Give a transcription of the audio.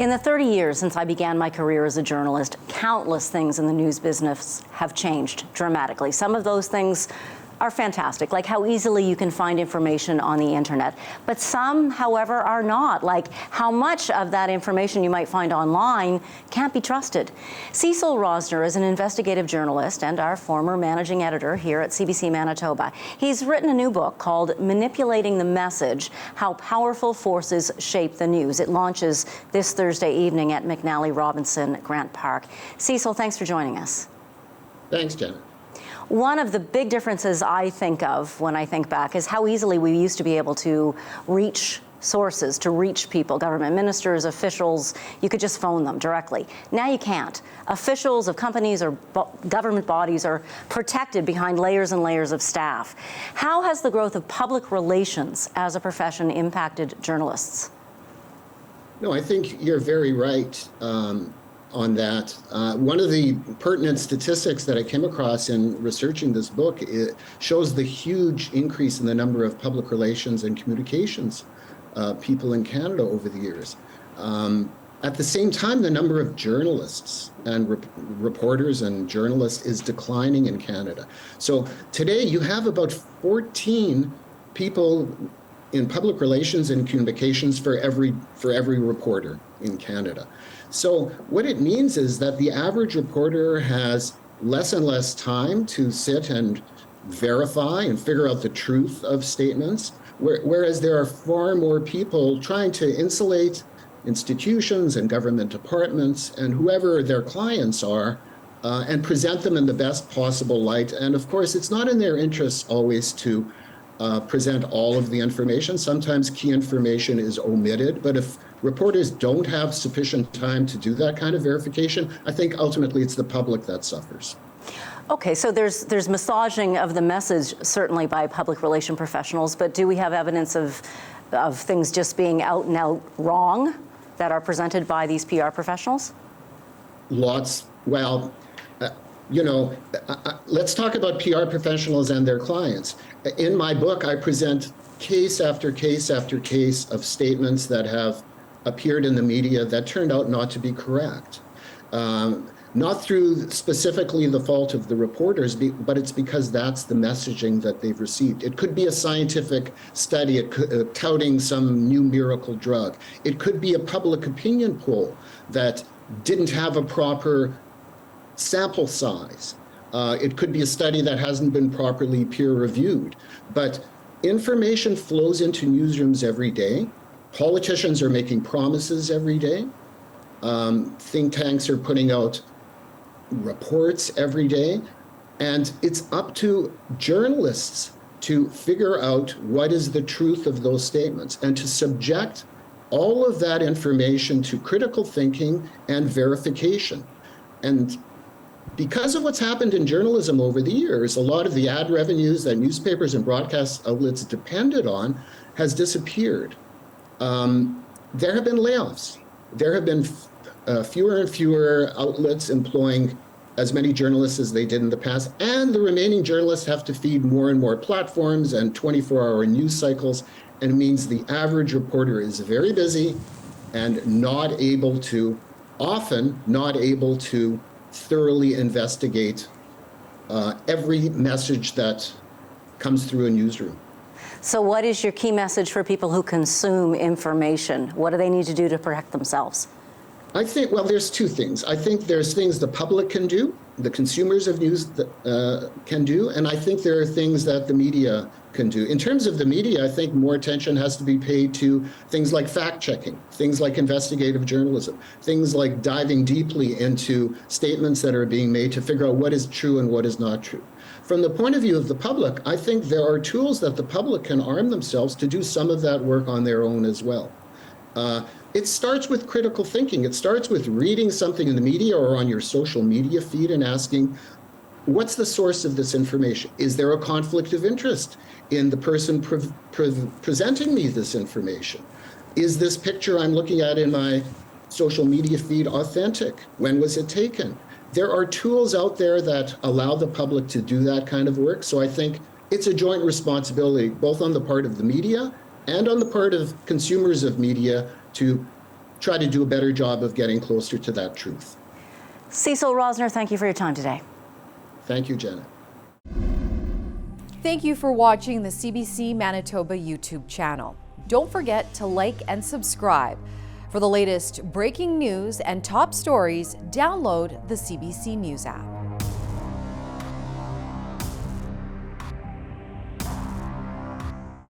In the 30 years since I began my career as a journalist, countless things in the news business have changed dramatically. Some of those things are fantastic, like how easily you can find information on the internet. But some, however, are not, like how much of that information you might find online can't be trusted. Cecil Rosner is an investigative journalist and our former managing editor here at CBC Manitoba. He's written a new book called Manipulating the Message: How Powerful Forces Shape the News. It launches this Thursday evening at McNally Robinson Grant Park. Cecil, thanks for joining us. Thanks, Janet. One of the big differences I think of when I think back is how easily we used to be able to reach sources, to reach people, government ministers, officials. You could just phone them directly. Now you can't. Officials of companies or government bodies are protected behind layers and layers of staff. How has the growth of public relations as a profession impacted journalists? No, I think you're very right on that. One of the pertinent statistics that I came across in researching this book, it shows the huge increase in the number of public relations and communications people in Canada over the years. At the same time, the number of journalists and reporters and journalists is declining in Canada. So today you have about 14 people in public relations and communications for every reporter in Canada. So what it means is that the average reporter has less and less time to sit and verify and figure out the truth of statements, whereas there are far more people trying to insulate institutions and government departments and whoever their clients are and present them in the best possible light. And of course, it's not in their interests always to present all of the information. Sometimes key information is omitted, but if reporters don't have sufficient time to do that kind of verification, I think ultimately it's the public that suffers. Okay, so there's massaging of the message, certainly by public relation professionals, but do we have evidence of things just being out and out wrong that are presented by these PR professionals? Lots. Well, let's talk about PR professionals and their clients. In my book, I present case after case after case of statements that have appeared in the media that turned out not to be correct. Not through specifically the fault of the reporters, but it's because that's the messaging that they've received. It could be a scientific study touting some new miracle drug. It could be a public opinion poll that didn't have a proper sample size. It could be a study that hasn't been properly peer reviewed. But information flows into newsrooms every day. Politicians are making promises every day. Think tanks are putting out reports every day. And it's up to journalists to figure out what is the truth of those statements and to subject all of that information to critical thinking and verification. And because of what's happened in journalism over the years, a lot of the ad revenues that newspapers and broadcast outlets depended on has disappeared. There have been layoffs. There have been fewer and fewer outlets employing as many journalists as they did in the past, and the remaining journalists have to feed more and more platforms and 24-hour news cycles, and it means the average reporter is very busy and often not able to thoroughly investigate every message that comes through a newsroom. So what is your key message for people who consume information? What do they need to do to protect themselves? I think, well, there's two things. I think there's things the public can do, the consumers of news can do, and I think there are things that the media can do. In terms of the media, I think more attention has to be paid to things like fact-checking, things like investigative journalism, things like diving deeply into statements that are being made to figure out what is true and what is not true. From the point of view of the public, I think there are tools that the public can arm themselves to do some of that work on their own as well. It starts with critical thinking. It starts with reading something in the media or on your social media feed and asking, what's the source of this information? Is there a conflict of interest in the person presenting me this information? Is this picture I'm looking at in my social media feed authentic? When was it taken? There are tools out there that allow the public to do that kind of work. So I think it's a joint responsibility, both on the part of the media and on the part of consumers of media, to try to do a better job of getting closer to that truth. Cecil Rosner, thank you for your time today. Thank you, Jenna. Thank you for watching the CBC Manitoba YouTube channel. Don't forget to like and subscribe. For the latest breaking news and top stories, download the CBC News app.